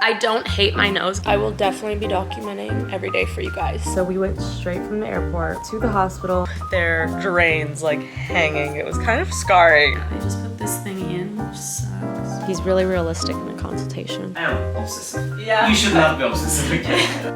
I don't hate my nose. I will definitely be documenting every day for you guys. So we went straight from the airport to the hospital. Their drains like hanging. It was kind of scarring. I just put this thing in, which sucks. He's really realistic in a consultation. I am obsessive. Yeah. You should not be obsessive again.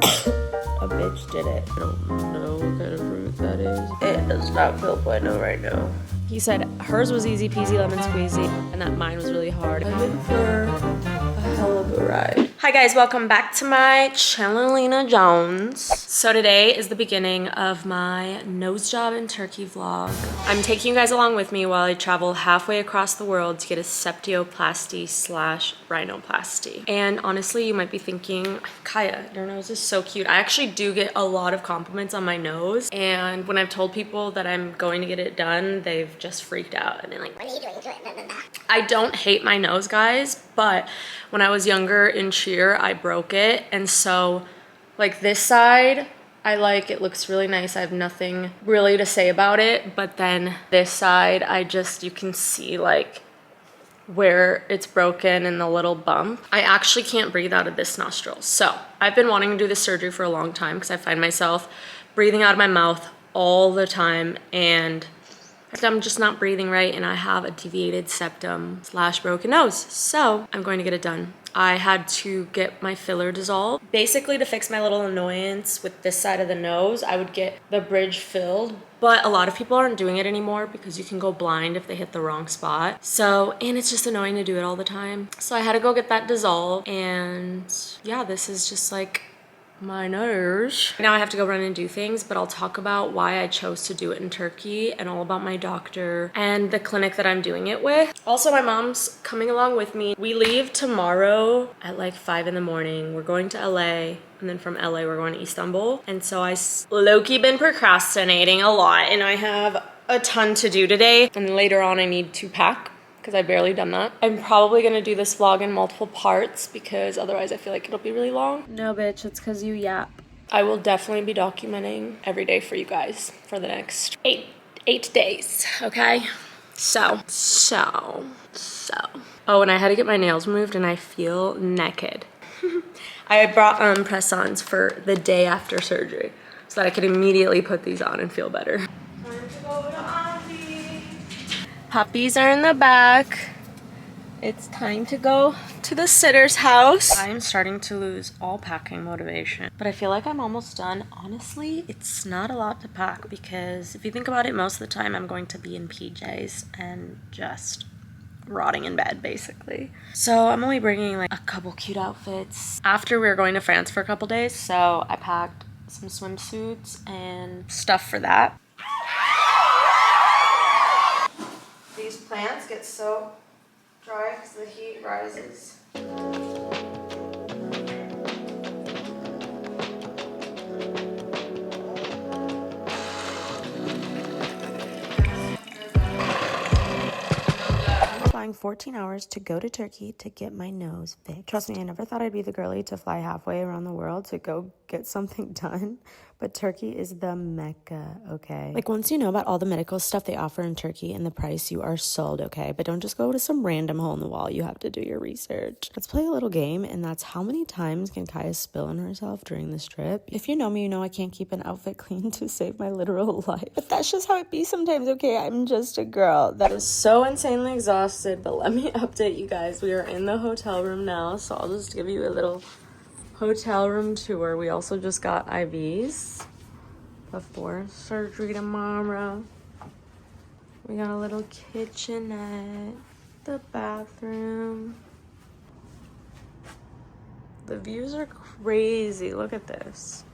A bitch did it. I don't know what kind of fruit that is. It does not feel bueno right now. He said hers was easy peasy lemon squeezy and that mine was really hard. I'm in for a hell of a ride. Hi guys, welcome back to my channel, Lena Jones. So today is the beginning of my nose job in Turkey vlog. I'm taking you guys along with me while I travel halfway across the world to get a septoplasty slash rhinoplasty. And honestly, you might be thinking, Kaya, your nose is so cute. I actually do get a lot of compliments on my nose. And when I've told people that I'm going to get it done, they've just freaked out and been like, what are you doing to it? I don't hate my nose, guys, but when I was younger in cheer, I broke it. And so like this side, I like, it looks really nice. I have nothing really to say about it. But then this side, you can see like where it's broken and the little bump. I actually can't breathe out of this nostril. So I've been wanting to do this surgery for a long time because I find myself breathing out of my mouth all the time and I'm just not breathing right, and I have a deviated septum slash broken nose. So I'm going to get it done. I had to get my filler dissolved. Basically, to fix my little annoyance with this side of the nose, I would get the bridge filled, but a lot of people aren't doing it anymore because you can go blind if they hit the wrong spot. So, and it's just annoying to do it all the time. So I had to go get that dissolved, and yeah, this is just like my nose. Now I have to go run and do things, but I'll talk about why I chose to do it in Turkey and all about my doctor and the clinic that I'm doing it with. Also, my mom's coming along with me. We leave tomorrow at like 5 in the morning. We're going to LA, and then from LA we're going to Istanbul. And so I low-key been procrastinating a lot, and I have a ton to do today. And later on I need to pack, because I've barely done that. I'm probably gonna do this vlog in multiple parts because otherwise I feel like it'll be really long. No, bitch, it's because you yap. I will definitely be documenting every day for you guys for the next eight days, okay? So. Oh, and I had to get my nails removed and I feel naked. I brought press-ons for the day after surgery so that I could immediately put these on and feel better. Puppies are in the back. It's time to go to the sitter's house. I'm starting to lose all packing motivation, but I feel like I'm almost done. Honestly, it's not a lot to pack because if you think about it, most of the time I'm going to be in PJs and just rotting in bed basically. So I'm only bringing like a couple cute outfits. After we were going to France for a couple days, so I packed some swimsuits and stuff for that. These plants get so dry because the heat rises. I'm flying 14 hours to go to Turkey to get my nose fixed. Trust me, I never thought I'd be the girly to fly halfway around the world to go get something done. But Turkey is the mecca, okay? Like, once you know about all the medical stuff they offer in Turkey and the price, you are sold, okay? But don't just go to some random hole in the wall. You have to do your research. Let's play a little game, and that's how many times can Kaya spill on herself during this trip? If you know me, you know I can't keep an outfit clean to save my literal life. But that's just how it be sometimes, okay? I'm just a girl that is so insanely exhausted, but let me update you guys. We are in the hotel room now, so I'll just give you a little hotel room tour. We also just got IVs before surgery tomorrow. We got a little kitchenette, the bathroom. The views are crazy. Look at this.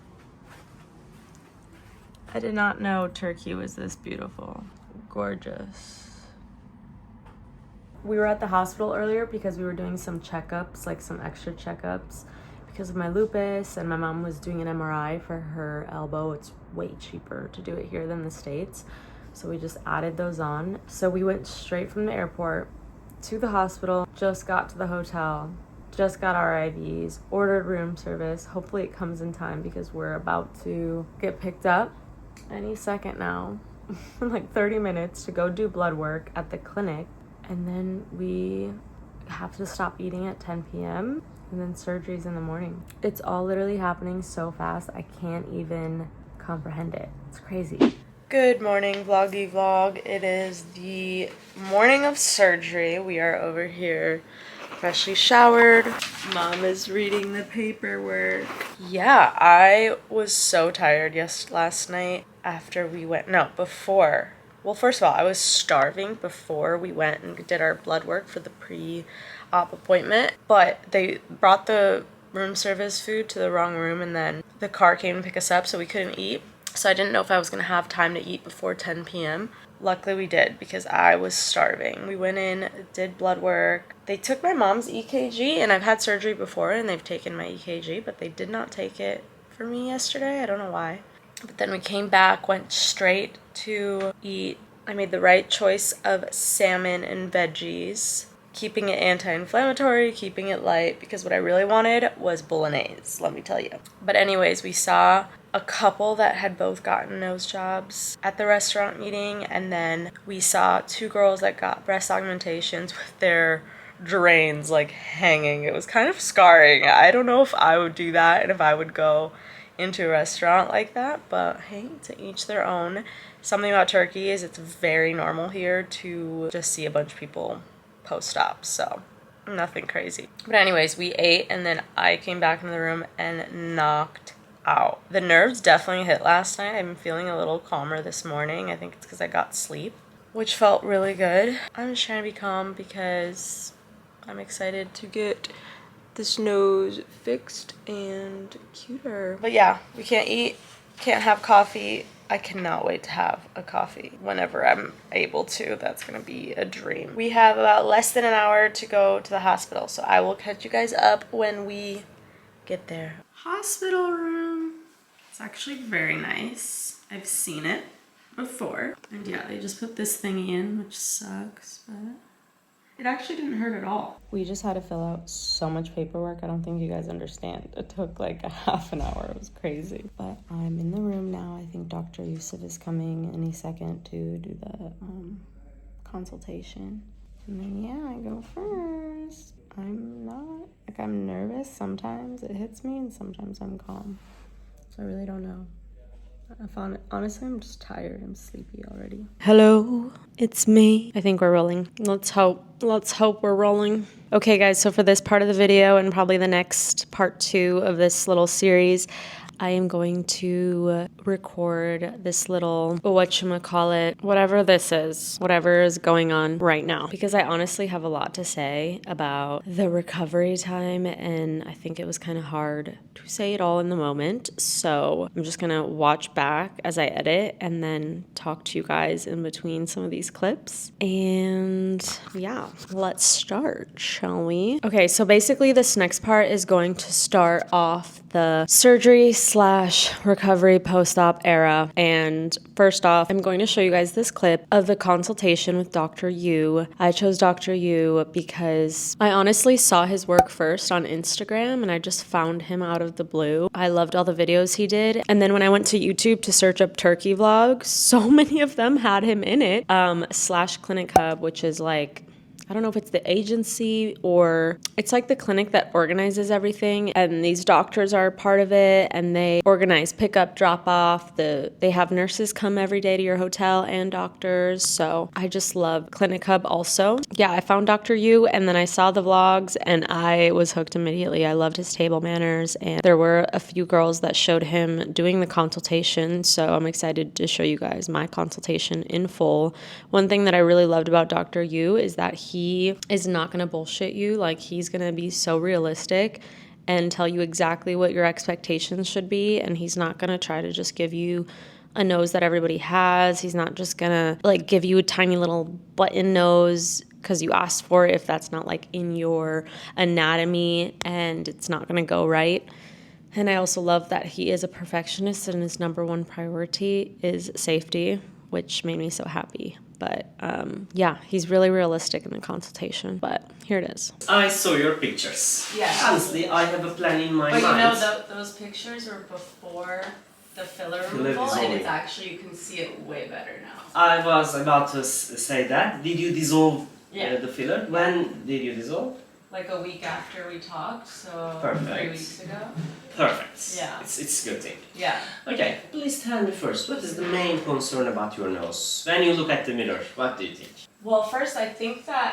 I did not know Turkey was this beautiful. Gorgeous. We were at the hospital earlier because we were doing some checkups, like some extra checkups because of my lupus, and my mom was doing an MRI for her elbow. It's way cheaper to do it here than the States. So we just added those on. So we went straight from the airport to the hospital, just got to the hotel, just got our IVs, ordered room service. Hopefully it comes in time because we're about to get picked up any second now. Like 30 minutes to go do blood work at the clinic. And then we have to stop eating at 10 p.m. and then surgery's in the morning. It's all literally happening so fast, I can't even comprehend it. It's crazy. Good morning, vloggy vlog. It is the morning of surgery. We are over here freshly showered. Mom is reading the paperwork. Yeah, I was so tired last night after we went, no, before. Well, first of all, I was starving before we went and did our blood work for the pre-op appointment, but they brought the room service food to the wrong room, and then the car came to pick us up, so we couldn't eat. So I didn't know if I was gonna have time to eat before 10 p.m. Luckily we did, because I was starving. We went in, did blood work. They took my mom's EKG, and I've had surgery before and they've taken my EKG, but they did not take it for me yesterday. I don't know why. But then we came back, went straight to eat. I made the right choice of salmon and veggies, keeping it anti-inflammatory, keeping it light, because what I really wanted was bolognese, let me tell you. But anyways, we saw a couple that had both gotten nose jobs at the restaurant eating, and then we saw two girls that got breast augmentations with their drains like hanging. It was kind of scarring. I don't know if I would do that and if I would go into a restaurant like that, but hey, to each their own. Something about Turkey is it's very normal here to just see a bunch of people post-op, so nothing crazy. But anyways, we ate, and then I came back into the room and knocked out. The nerves definitely hit last night. I'm feeling a little calmer this morning. I think it's because I got sleep, which felt really good. I'm just trying to be calm because I'm excited to get this nose fixed and cuter. But yeah, we can't eat, can't have coffee. I cannot wait to have a coffee whenever I'm able to. That's gonna be a dream. We have about less than an hour to go to the hospital, so I will catch you guys up when we get there. Hospital room. It's actually very nice. I've seen it before. And yeah, they just put this thingy in, which sucks, but it actually didn't hurt at all. We just had to fill out so much paperwork. I don't think you guys understand. It took like a half an hour. It was crazy. But I'm in the room now. I think Dr. Yusuf is coming any second to do the consultation. And then yeah, I go first. I'm nervous sometimes. It hits me and sometimes I'm calm. So I really don't know. Honestly, I'm just tired. I'm sleepy already. Hello, it's me. I think we're rolling. Let's hope we're rolling. Okay guys, so for this part of the video and probably the next part 2 of this little series, I am going to record this little, whatchamacallit, whatever this is, whatever is going on right now. Because I honestly have a lot to say about the recovery time, and I think it was kind of hard to say it all in the moment. So I'm just gonna watch back as I edit and then talk to you guys in between some of these clips. And yeah, let's start, shall we? Okay, so basically this next part is going to start off the surgery / recovery post-op era. And first off, I'm going to show you guys this clip of the consultation with Dr. Yu. I chose Dr. Yu because I honestly saw his work first on Instagram, and I just found him out of the blue. I loved all the videos he did. And then when I went to YouTube to search up Turkey vlogs, so many of them had him in it. / Clinichub, which is like, I don't know if it's the agency or it's like the clinic that organizes everything, and these doctors are part of it, and they organize pickup, drop off. They have nurses come every day to your hotel and doctors. So I just love Clinichub also. Yeah, I found Dr. Yu and then I saw the vlogs and I was hooked immediately. I loved his table manners, and there were a few girls that showed him doing the consultation. So I'm excited to show you guys my consultation in full. One thing that I really loved about Dr. Yu is that he is not going to bullshit you. Like, he's going to be so realistic and tell you exactly what your expectations should be. And he's not going to try to just give you a nose that everybody has. He's not just going to like give you a tiny little button nose because you asked for it if that's not like in your anatomy and it's not going to go right. And I also love that he is a perfectionist and his number one priority is safety, which made me so happy. But yeah, he's really realistic in the consultation. But here it is. I saw your pictures. Yeah. Honestly, I have a plan in my But mind. you know, those pictures were before the filler removal, and it's actually, you can see it way better now. I was about to say that. Did you dissolve the filler? Yeah. When did you dissolve? like a week after we talked, so Perfect. 3 weeks ago. Perfect. Yeah. It's a good thing. Yeah. Okay, please tell me first, what is the main concern about your nose? When you look at the mirror, what do you think? Well, first I think that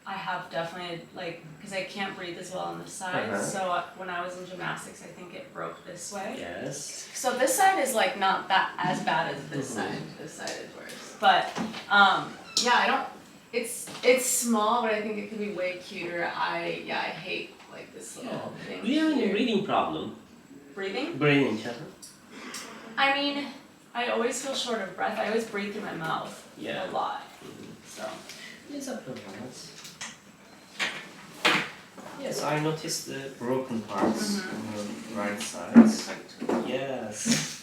I have definitely, like, because I can't breathe as well on this side, so when I was in gymnastics, I think it broke this way. Yes. So this side is like not that as bad as this side. This side is worse. But yeah, I don't. It's small, but I think it could be way cuter. I hate like this little thing. Do you have any here. breathing problem? Breathing? Breathing, I mean, I always feel short of breath. I always breathe through my mouth a lot. So. Yes, yes, I noticed the broken parts on your right side. Yes.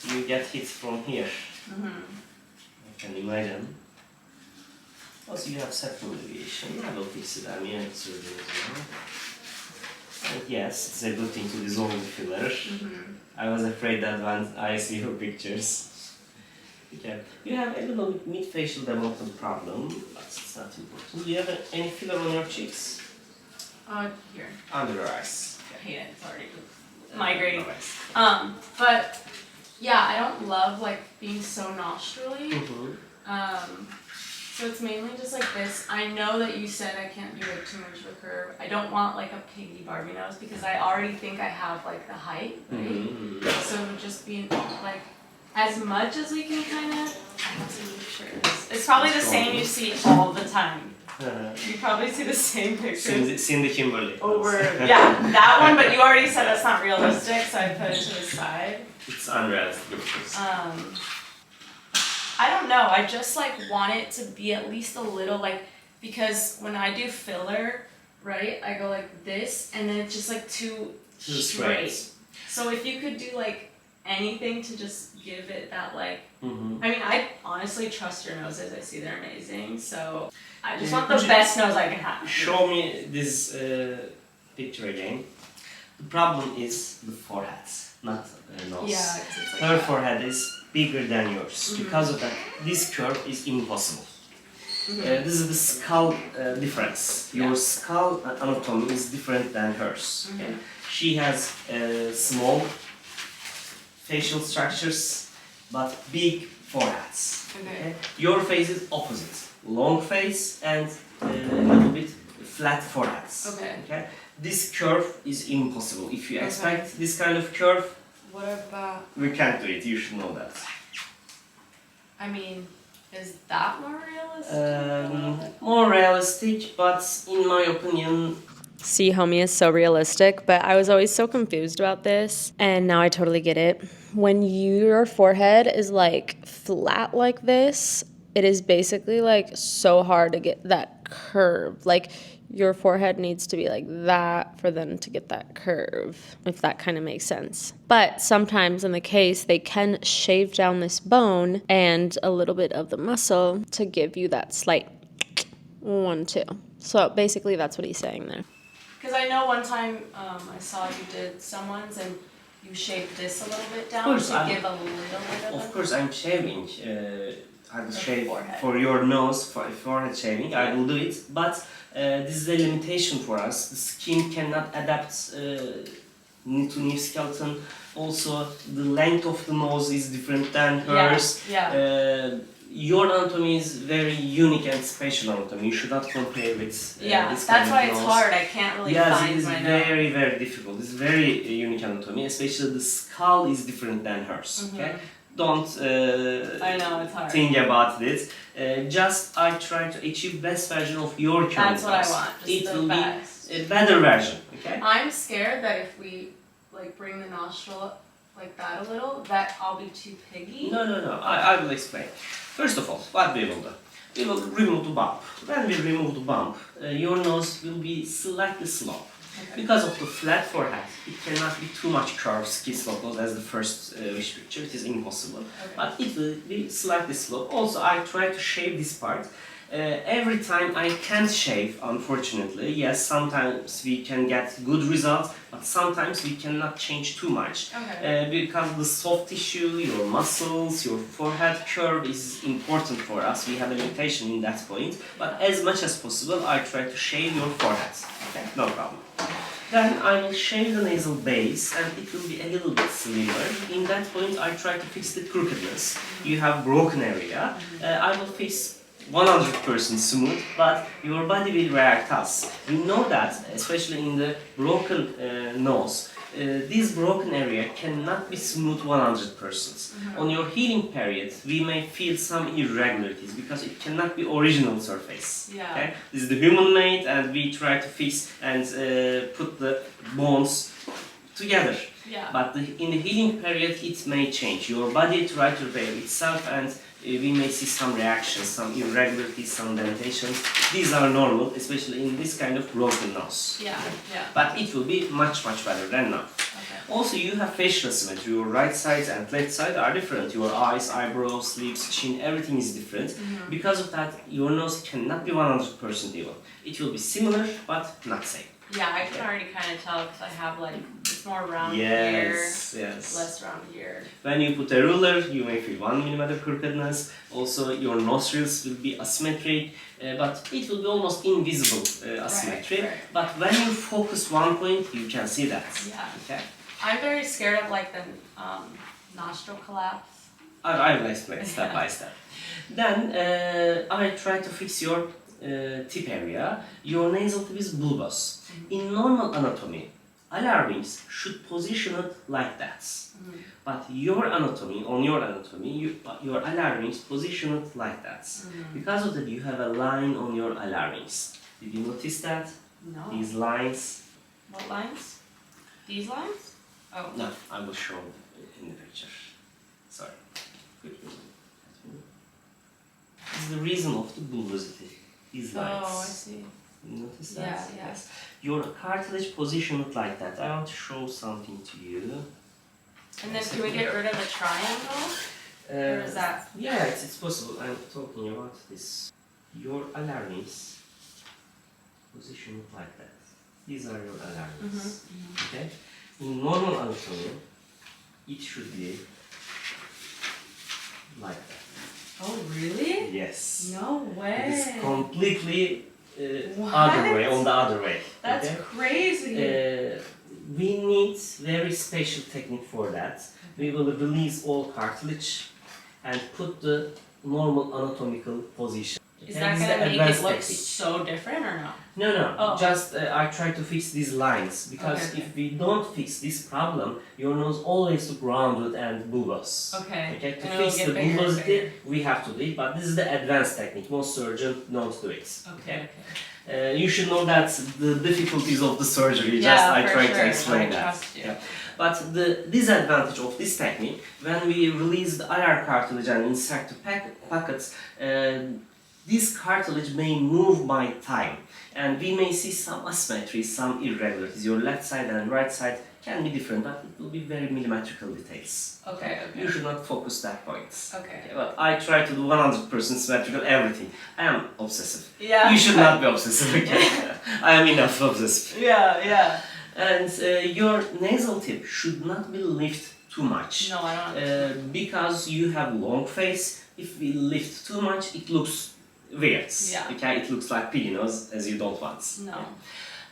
You get hit from here. I can imagine. Also, you have septal deviation. I will fix it. I'm here surgery as well. And yes, it's a good thing to dissolve the filler. I was afraid that when I see your pictures. Okay. You have a little mid-facial development problem, but it's not important. Do you have any filler on your cheeks? Here. Under your eyes. I hate it. It's already migrating. But yeah, I don't love like being so nostrily. So it's mainly just like this. I know that you said I can't do like too much of a curve. I don't want like a piggy Barbie nose because I already think I have like the height, right? So it would just be like as much as we can kind of. I have to make sure. It's probably the same you see all the time. You probably see the same picture. Cindy Kimberly. Over, yeah, that one. But you already said that's not realistic, so I put it to the side. It's unrealistic. I don't know. I just like want it to be at least a little like because when I do filler, right, I go like this, and then it's just like too straight. So if you could do like anything to just give it that like. I mean, I honestly trust your noses. I see they're amazing. So I just want the best nose I can have. Show me this picture again. The problem is the forehead, not the nose. Yeah, it's like her forehead is bigger than yours. Because of that, this curve is impossible. This is the skull difference. Your skull anatomy is different than hers. Okay? She has small facial structures, but big foreheads. Okay? Your face is opposite. Long face and a little bit flat foreheads. Okay? This curve is impossible. If you expect this kind of curve, what about? We can't do it. You should know that. I mean, is that more realistic? More realistic, but in my opinion. See, homie is so realistic, but I was always so confused about this, and now I totally get it. When your forehead is like flat like this, it is basically like so hard to get that curve. Like your forehead needs to be like that for them to get that curve, if that kind of makes sense. But sometimes in the case, they can shave down this bone and a little bit of the muscle to give you that slight 1-2. So basically that's what he's saying there. Because I know one time I saw you did someone's and you shaved this a little bit down to give a little bit of. Of course, I'm shaving. I will shave for your nose, for forehead shaving. I will do it, but this is a limitation for us. The skin cannot adapt to new skeleton. Also, the length of the nose is different than hers. Your anatomy is very unique and special anatomy. You should not compare with this kind of that's why nose. it's hard. I can't really find my nose. Yes, it is very, very difficult. It's very unique anatomy, especially the skull is different than hers. Okay, don't I know it's hard. think about this. Just I try to achieve best version of your current That's what nose. I want. Just it the will best. be a better version. Okay. I'm scared that if we like bring the nostril up like that a little, that I'll be too piggy. No. I will explain. First of all, what we will do? We will remove the bump. When we remove the bump, your nose will be slightly sloped. Because of the flat forehead, it cannot be too much curved ski slope nose as the first wish picture. It is impossible. But it will be slightly sloped. Also, I try to shave this part Every time I can't shave, unfortunately. Yes, sometimes we can get good results, but sometimes we cannot change too much. Okay. Because the soft tissue, your muscles, your forehead curve is important for us. We have a limitation in that point. But as much as possible, I try to shave your forehead. Okay, no problem. Then I will shave the nasal base and it will be a little bit slimmer. In that point, I try to fix the crookedness. You have broken area. I will fix 100% smooth, but your body will react us. We know that, especially in the broken nose, this broken area cannot be smooth 100%. On your healing period, we may feel some irregularities because it cannot be original surface. Yeah. Okay? This is the human made, and we try to fix and put the bones together. Yeah. But in the healing period, it may change. Your body try to repair itself, and we may see some reactions, some irregularities, some dentations. These are normal, especially in this kind of broken nose. Yeah, yeah. But it will be much better than now. Okay. Also, you have facial symmetry. Your right side and left side are different. Your eyes, eyebrows, lips, chin, everything is different. Because of that, your nose cannot be 100% even. It will be similar, but not same. Yeah, I can already kind of tell because I have like, it's more round Yes, here, yes. less round here. When you put a ruler, you may feel 1 mm crookedness. Also, your nostrils will be asymmetric, but it will be almost invisible asymmetry. Right. But when you focus one point, you can see that. Yeah. Okay? I'm very scared of like the nostril collapse. I will explain step by step. Then I try to fix your tip area. Your nasal tip is bulbous. In normal anatomy, alar wings should position it like that. But your anatomy, your alar wings position it like that. Because of that, you have a line on your alar wings. Did you notice that? No. These lines? What lines? These lines? Oh. No, I will show in the picture. Sorry. This is the reason of the bulbosity. These lines. Oh, I see. You notice that? Yeah, yes. Your cartilage position it like that. I want to show something to you. And then can we get rid of the triangle? Or is that? Yeah, it's possible. I'm talking about this. Your alarms position it like that. These are your alarms. Okay? In normal anatomy, it should be like that. Oh, really? Yes. No way. It is completely What? other way, on the other way. That's okay? crazy. We need very special technique for that. We will release all cartilage and put the normal anatomical position. Is Okay? that This gonna the make it advanced look technique. so different or no? No. Oh. Just I try to fix these lines because Okay. if we don't fix this problem, your nose always look rounded and bulbous. Okay. Okay. To And it'll fix get the bigger and bulbosity, bigger. we have to do it, but this is the advanced technique. Most surgeons don't do it. Okay. You should know that the difficulties of the surgery. Yeah, just I for try sure. to explain I that. trust you. Yeah. But the disadvantage of this technique, when we release the alar cartilage and insert the pockets, this cartilage may move by time, and we may see some asymmetry, some irregularities. Your left side and right side can be different, but it will be very millimetrical details. Okay. You should not focus that point. Okay. But I try to do 100% symmetrical everything. I am obsessive. Yeah. You should not be obsessive, okay? I am enough obsessive. Yeah. And your nasal tip should not be lifted too much. No, I don't. Because you have long face, if we lift too much, it looks weird. Yeah. Okay, it looks like piggy nose, as you don't want. No.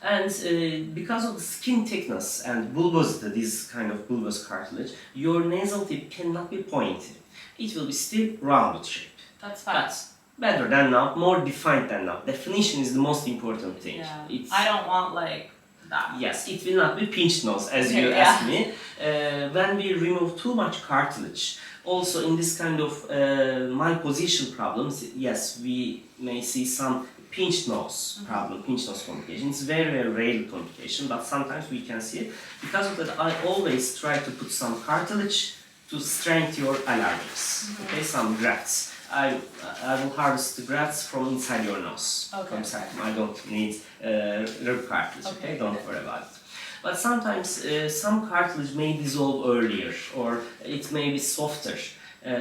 And because of the skin thickness and bulbosity, this kind of bulbous cartilage, your nasal tip cannot be pointed. It will be still rounded shape. That's fine. But better than now, more defined than now. Definition is the most important thing. Yeah. I don't want like that. Yes, it will not be pinched nose, as Okay, you yeah. asked me. When we remove too much cartilage, also in this kind of malposition problems, yes, we may see some pinched nose problem, pinched nose complication. It's very rare complication, but sometimes we can see it. Because of that, I always try to put some cartilage to strengthen your alarms. Okay, some grafts. I will harvest the grafts from inside your nose. Okay. From inside. I don't need rib cartilage. Okay, don't worry about it. But sometimes some cartilage may dissolve earlier, or it may be softer.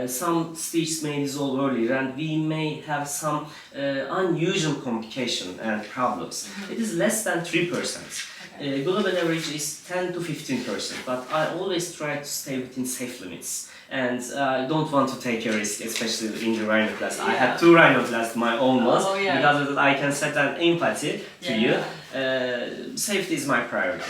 Some stitches may dissolve earlier, and we may have some unusual complication and problems. It is less than 3%. Global average is 10 to 15%, but I always try to stay within safe limits. And I don't want to take a risk, especially in the rhinoplasty. I had 2 rhinoplasty, my own was, because of that I can set an empathy to you. Safety is my priority.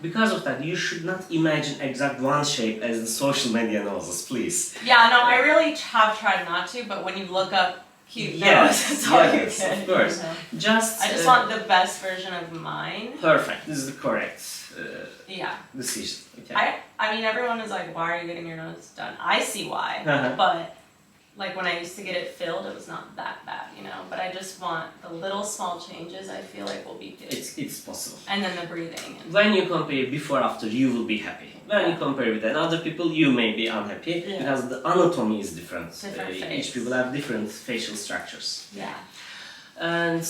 Because of that, you should not imagine exact one shape as the social media knows us, please. Yeah, no, I really have tried not to, but when you look up cute nose, that's all you get. Of course. I Just want the best version of mine. Perfect. This is the correct decision. Okay. I mean, everyone is like, why are you getting your nose done? I see why, but like when I used to get it filled, it was not that bad, you know. But I just want the little small changes. I feel like will be good. It's possible. And then the breathing. When you compare before after, you will be happy. When you compare with other people, you may be unhappy because the anatomy is different. Each people have different facial structures. Yeah. And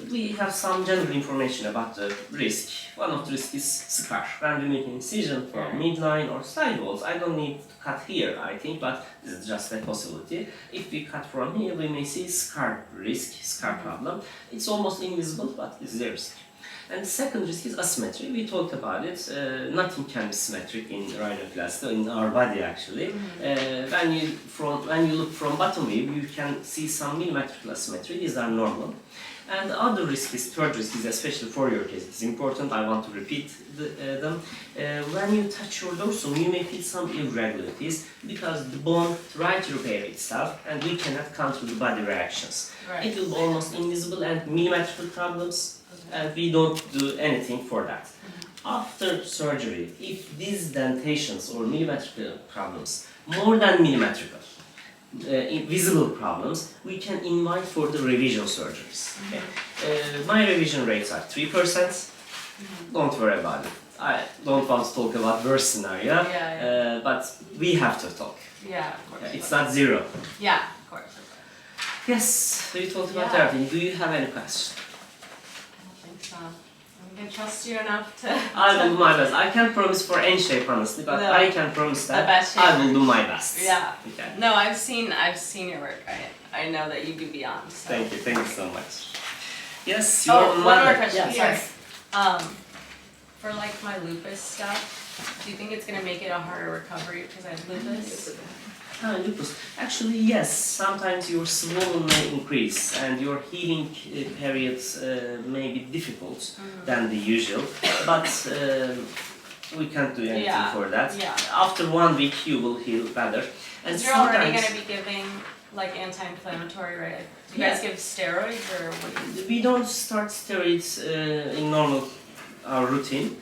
we have some general information about the risk. One of the risks is scar. When we make an incision from midline or side walls, I don't need to cut here, I think, but this is just a possibility. If we cut from here, we may see scar risk, scar problem. It's almost invisible, but it's a risk. And the second risk is asymmetry. We talked about it. Nothing can be symmetric in rhinoplasty, in our body actually. When you look from bottom view, you can see some millimetrical asymmetry. These are normal. And the other risk is, third risk is, especially for your case, it's important, I want to repeat them. When you touch your dorsum, you may feel some irregularities because the bone tries to repair itself and we cannot control the body reactions. It will be almost invisible and millimetrical problems, and we don't do anything for that. After surgery, if these dentations or millimetrical problems, more than millimetrical, visible problems, we can invite for the revision surgeries. Okay? My revision rates are 3%. Don't worry about it. I don't want to talk about worst scenario, but we have to talk. Yeah, of course. It's not 0. Yeah, of course. Yes, we talked about everything. Do you have any questions? I don't think so. I can trust you enough to... I will do my best. I can't promise for any shape, honestly, but I can promise that I will do my best. Yeah. Okay. No, I've seen your work. I know that you do beyond. So. Thank you so much. Yes, one more question. Yeah, sorry. For like my lupus stuff, do you think it's gonna make it a harder recovery because I have lupus? Lupus. Actually, yes. Sometimes your swollen may increase and your healing periods may be difficult than the usual, but we can't do anything for that. Yeah. After 1 week, you will heal better. And you're already going to be giving like anti-inflammatory, right? Do you guys give steroids or what do you do? We don't start steroids in normal our routine,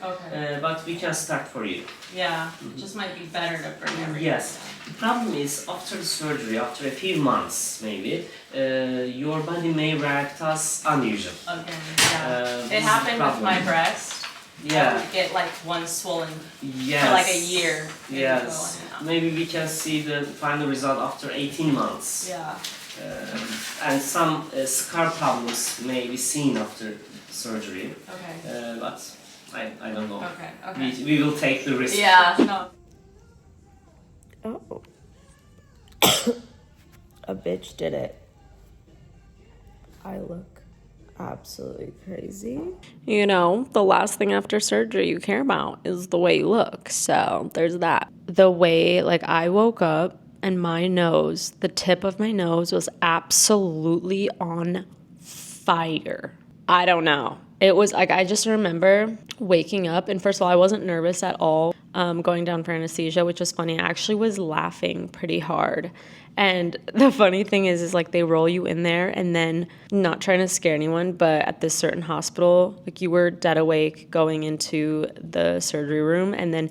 but we can start for you. Yeah, it just might be better to bring everything Yes. The problem is after the surgery, after a few months maybe, your body may react as unusual. Okay, yeah. It happened with my breast. I would get like one swollen for like a year. Yes. Maybe we can see the final result after 18 months. Yeah. And some scar problems may be seen after surgery. Okay. But I don't know. Okay. We will take the risk. Yeah. No. Oh. A bitch did it. I look absolutely crazy. You know, the last thing after surgery you care about is the way you look. So there's that. The way, like, I woke up and my nose, the tip of my nose was absolutely on fire. I don't know. It was like, I just remember waking up, and first of all, I wasn't nervous at all going down for anesthesia, which was funny. I actually was laughing pretty hard. And the funny thing is like they roll you in there, and then, not trying to scare anyone, but at this certain hospital, like you were dead awake going into the surgery room, and then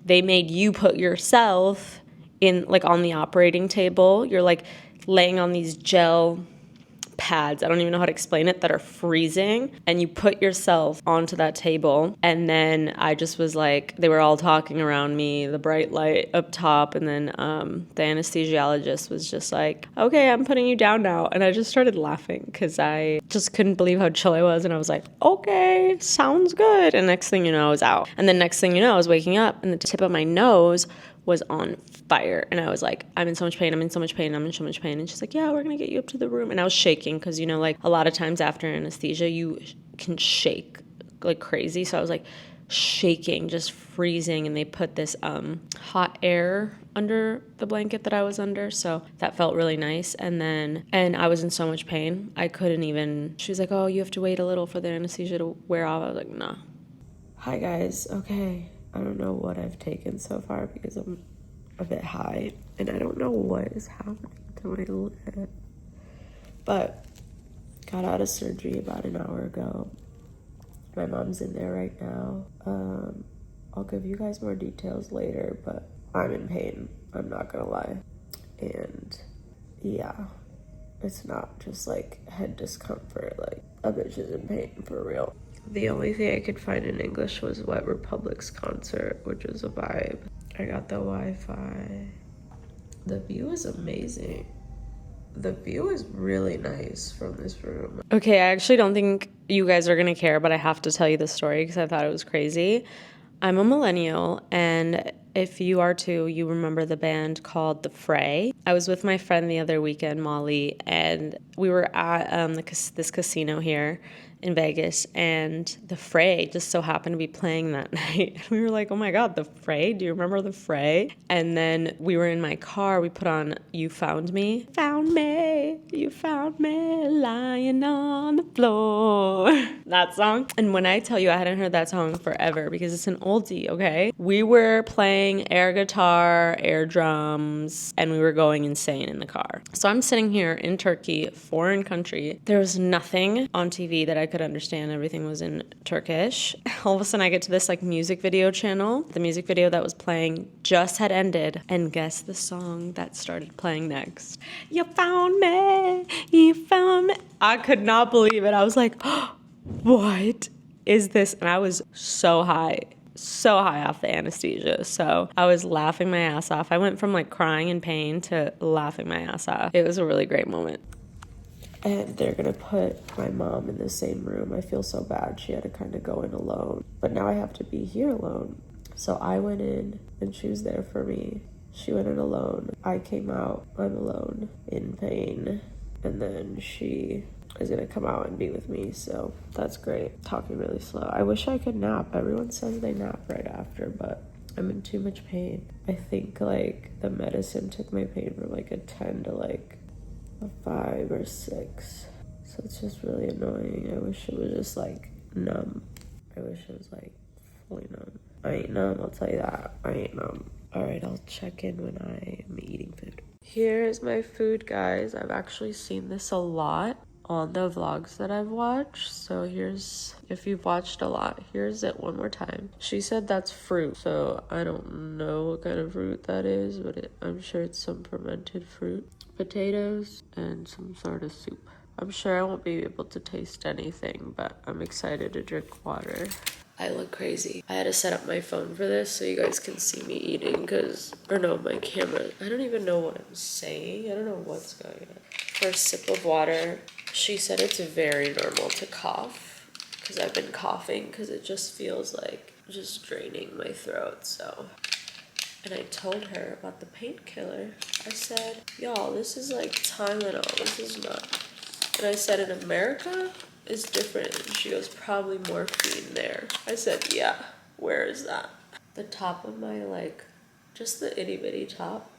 they made you put yourself in, like, on the operating table. You're like laying on these gel pads, I don't even know how to explain it, that are freezing, and you put yourself onto that table. And then I just was like, they were all talking around me, the bright light up top, and then the anesthesiologist was just like, okay, I'm putting you down now. And I just started laughing because I just couldn't believe how chill I was, and I was like, okay, sounds good. And next thing you know, I was out. And then next thing you know, I was waking up, and the tip of my nose was on fire. And I was like, I'm in so much pain. I'm in so much pain. I'm in so much pain. And she's like, yeah, we're going to get you up to the room. And I was shaking because, you know, like a lot of times after anesthesia, you can shake like crazy. So I was like shaking, just freezing. And they put this hot air under the blanket that I was under. So that felt really nice. And I was in so much pain. I couldn't even, she was like, oh, you have to wait a little for the anesthesia to wear off. I was like, nah. Hi guys. Okay. I don't know what I've taken so far because I'm a bit high and I don't know what is happening to my lip. But got out of surgery about an hour ago. My mom's in there right now. I'll give you guys more details later, but I'm in pain. I'm not gonna lie. And yeah, it's not just like head discomfort. Like a bitch is in pain for real. The only thing I could find in English was Wet Republic's concert, which was a vibe. I got the Wi-Fi. The view is amazing. The view is really nice from this room. Okay, I actually don't think you guys are gonna care, but I have to tell you this story because I thought it was crazy. I'm a millennial, and if you are too, you remember the band called The Fray. I was with my friend the other weekend, Molly, and we were at this casino here in Vegas, and The Fray just so happened to be playing that night. We were like, oh my God, The Fray? Do you remember The Fray? And then we were in my car, we put on You Found Me. Found me, you found me, lying on the floor. That song. And when I tell you I hadn't heard that song forever because it's an oldie, okay? We were playing air guitar, air drums, and we were going insane in the car. So I'm sitting here in Turkey, foreign country. There was nothing on TV that I could understand. Everything was in Turkish. All of a sudden I get to this like music video channel. The music video that was playing just had ended. And guess the song that started playing next. You found me, you found me. I could not believe it. I was like, oh, what is this? And I was so high off the anesthesia. So I was laughing my ass off. I went from like crying in pain to laughing my ass off. It was a really great moment. And they're gonna put my mom in the same room. I feel so bad. She had to kind of go in alone. But now I have to be here alone. So I went in and she was there for me. She went in alone. I came out. I'm alone in pain. And then she is gonna come out and be with me. So that's great. Talking really slow. I wish I could nap. Everyone says they nap right after, but I'm in too much pain. I think like the medicine took my pain from like a 10 to like a 5 or 6. So it's just really annoying. I wish it was just like numb. I wish it was like fully numb. I ain't numb, I'll tell you that. I ain't numb. Alright, I'll check in when I am eating food. Here's my food, guys. I've actually seen this a lot on the vlogs that I've watched. So here's, if you've watched a lot, here's it one more time. She said that's fruit. So I don't know what kind of fruit that is, but I'm sure it's some fermented fruit. Potatoes and some sort of soup. I'm sure I won't be able to taste anything, but I'm excited to drink water. I look crazy. I had to set up my phone for this so you guys can see me eating my camera. I don't even know what I'm saying. I don't know what's going on. First sip of water. She said it's very normal to cough because I've been coughing because it just feels like just draining my throat, so. And I told her about the painkiller. I said, y'all, this is like Tylenol. This is not. And I said, in America, it's different. And she goes, probably morphine there. I said, yeah, where is that? The top of my, like, just the itty bitty top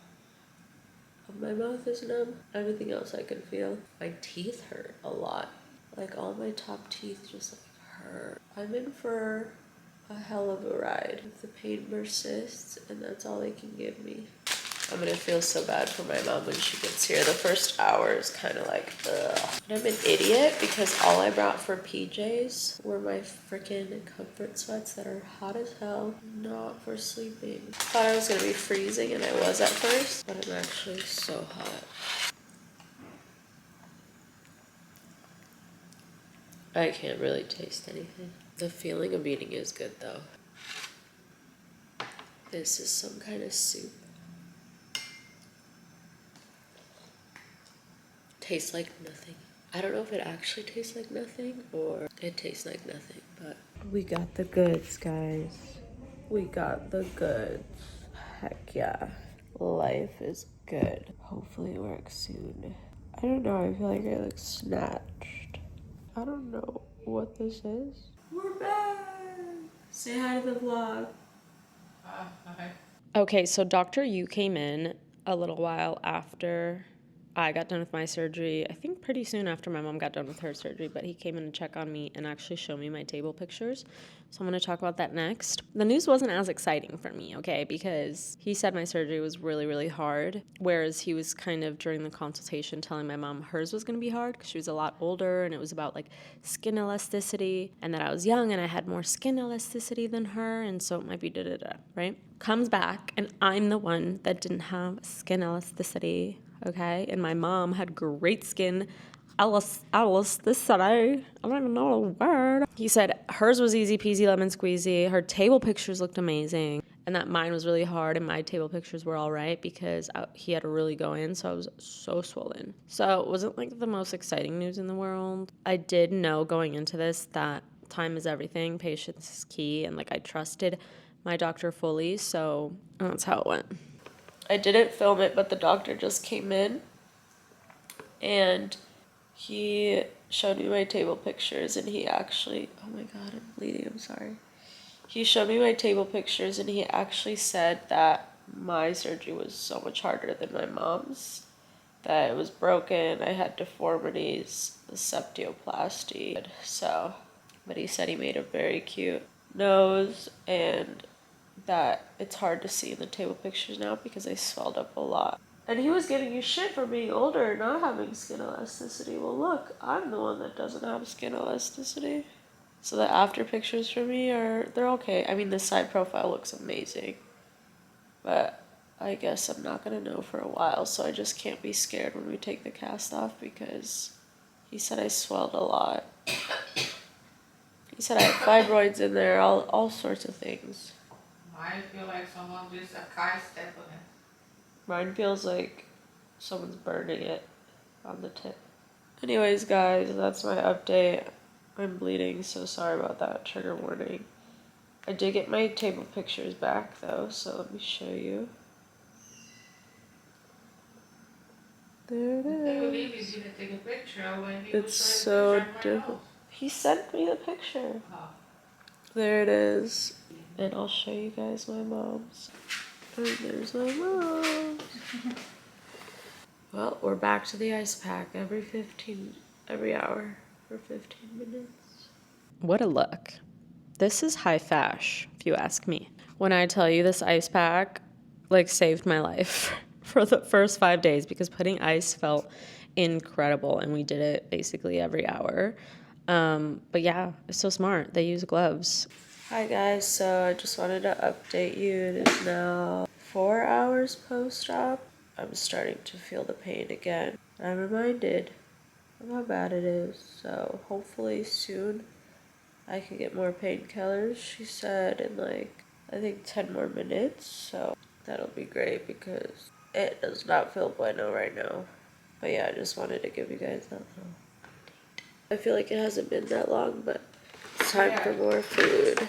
of my mouth is numb. Everything else I can feel. My teeth hurt a lot. Like, all my top teeth just, like, hurt. I'm in for a hell of a ride. If the pain persists, and that's all they can give me. I'm gonna feel so bad for my mom when she gets here. The first hour is kind of like, ugh. And I'm an idiot because all I brought for PJs were my freaking comfort sweats that are hot as hell, not for sleeping. Thought I was gonna be freezing, and I was at first, but I'm actually so hot. I can't really taste anything. The feeling of eating is good though. This is some kind of soup. Tastes like nothing. I don't know if it actually tastes like nothing or it tastes like nothing, but we got the goods, guys. We got the goods. Heck yeah. Life is good. Hopefully it works soon. I don't know, I feel like I look snatched. I don't know what this is. We're back! Say hi to the vlog. Hi. Okay, so Dr. Yu came in a little while after I got done with my surgery. I think pretty soon after my mom got done with her surgery, but he came in to check on me and actually show me my table pictures. So I'm going to talk about that next. The news wasn't as exciting for me, okay, because he said my surgery was really, really hard, whereas he was kind of during the consultation telling my mom hers was going to be hard because she was a lot older and it was about like skin elasticity and that I was young and I had more skin elasticity than her, and so it might be da-da-da, right? Comes back and I'm the one that didn't have skin elasticity. Okay, and my mom had great skin elasticity. I don't even know the word. He said hers was easy peasy lemon squeezy. Her table pictures looked amazing, and that mine was really hard, and my table pictures were all right because he had to really go in, so I was so swollen. So it wasn't like the most exciting news in the world. I did know going into this that time is everything, patience is key, and like I trusted my doctor fully, so that's how it went. I didn't film it, but the doctor just came in and he showed me my table pictures and he actually, oh my god, I'm bleeding, I'm sorry. He showed me my table pictures and he actually said that my surgery was so much harder than my mom's, that it was broken, I had deformities, the septoplasty, so, but he said he made a very cute nose and that it's hard to see in the table pictures now because I swelled up a lot. And he was giving you shit for being older and not having skin elasticity. Well, look, I'm the one that doesn't have skin elasticity. So the after pictures for me they're okay. I mean, the side profile looks amazing. But I guess I'm not going to know for a while, so I just can't be scared when we take the cast off because he said I swelled a lot. He said I have fibroids in there, all sorts of things. Mine feel like someone just a car step on it. Mine feels like someone's burning it on the tip. Anyways, guys, that's my update. I'm bleeding, so sorry about that. Trigger warning. I did get my table pictures back, though, so let me show you. There it I can't believe is. you didn't take a picture when he It's was so trying to different. He sent me the picture. Oh. There it is. And I'll show you guys my mom's. And there's my mom's. Well, we're back to the ice pack every hour for 15 minutes. What a look. This is high fash, if you ask me. When I tell you this ice pack, like, saved my life for the first 5 days because putting ice felt incredible and we did it basically every hour. But yeah, it's so smart. They use gloves. Hi guys, so I just wanted to update you. It is now 4 hours post-op. I'm starting to feel the pain again. I'm reminded of how bad it is, so hopefully soon I can get more painkillers. She said in like, I think 10 more minutes, so that'll be great because it does not feel bueno right now. But yeah, I just wanted to give you guys that little update. I feel like it hasn't been that long, but it's time for more food.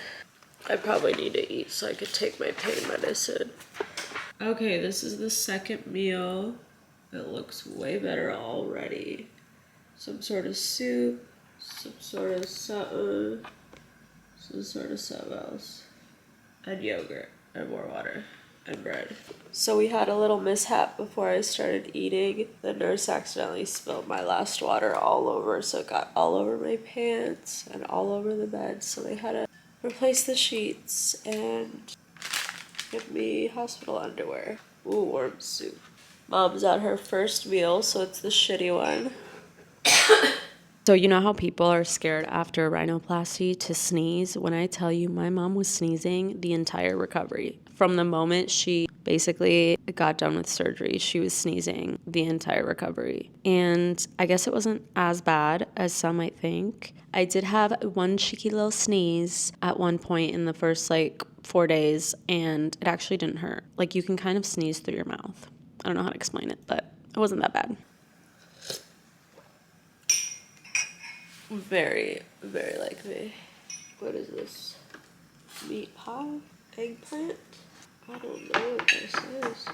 I probably need to eat so I could take my pain medicine. Okay, this is the second meal. It looks way better already. Some sort of soup, some sort of something, some sort of something else, and yogurt, and more water, and bread. So we had a little mishap before I started eating. The nurse accidentally spilled my last water all over, so it got all over my pants and all over the bed, so they had to replace the sheets and give me hospital underwear. Ooh, warm soup. Mom's at her first meal, so it's the shitty one. So you know how people are scared after rhinoplasty to sneeze? When I tell you my mom was sneezing the entire recovery. From the moment she basically got done with surgery, she was sneezing the entire recovery. And I guess it wasn't as bad as some might think. I did have one cheeky little sneeze at one point in the first 4 days, and it actually didn't hurt. Like, you can kind of sneeze through your mouth. I don't know how to explain it, but it wasn't that bad. Very, very like me. What is this? Meat pie? Eggplant? I don't know what this is.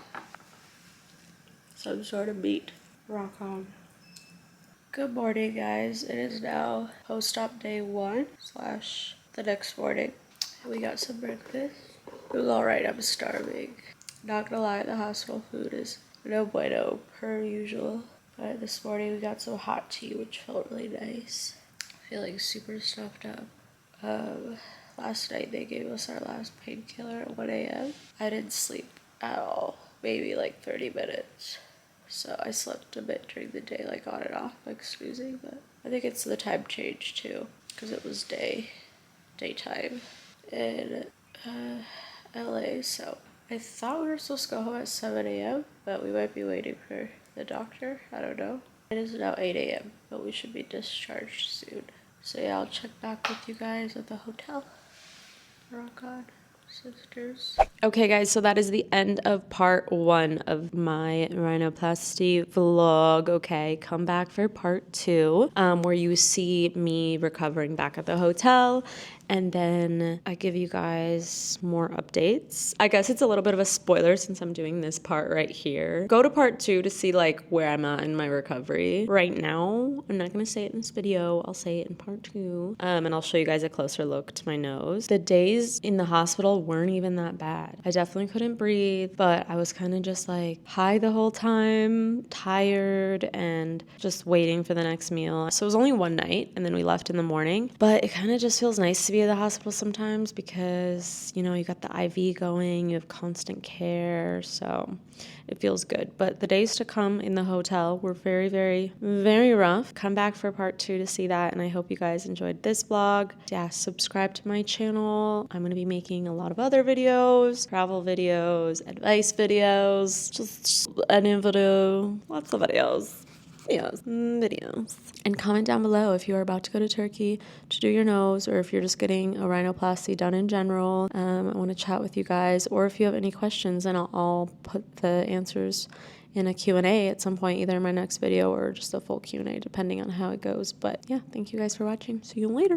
Some sort of meat. Rock on. Good morning, guys. It is now post-op day 1 / the next morning. We got some breakfast. It was alright, I'm starving. Not gonna lie, the hospital food is no bueno, per usual. But this morning we got some hot tea, which felt really nice. Feeling super stuffed up. Last night they gave us our last painkiller at 1 a.m. I didn't sleep at all. Maybe like 30 minutes. So I slept a bit during the day, like on and off, like snoozing, but I think it's the time change too, because it was daytime in LA, so I thought we were supposed to go home at 7 a.m., but we might be waiting for the doctor, I don't know. It is now 8 a.m., but we should be discharged soon. So yeah, I'll check back with you guys at the hotel. Rock on, sisters. Okay, guys, so that is the end of part 1 of my rhinoplasty vlog. Okay, come back for part 2, where you see me recovering back at the hotel, and then I give you guys more updates. I guess it's a little bit of a spoiler since I'm doing this part right here. Go to part 2 to see like where I'm at in my recovery. Right now, I'm not gonna say it in this video. I'll say it in part 2, and I'll show you guys a closer look to my nose. The days in the hospital weren't even that bad. I definitely couldn't breathe, but I was kind of just like high the whole time, tired, and just waiting for the next meal. So it was only one night, and then we left in the morning, but it kind of just feels nice to be at the hospital sometimes because, you know, you got the IV going, you have constant care, so it feels good. But the days to come in the hotel were very, very, very rough. Come back for part 2 to see that, and I hope you guys enjoyed this vlog. Yeah, subscribe to my channel. I'm going to be making a lot of other videos, travel videos, advice videos, just any video, lots of videos. Videos. And comment down below if you are about to go to Turkey to do your nose, or if you're just getting a rhinoplasty done in general. I want to chat with you guys, or if you have any questions, and I'll put the answers in a Q&A at some point, either in my next video or just a full Q&A, depending on how it goes. But yeah, thank you guys for watching. See you later.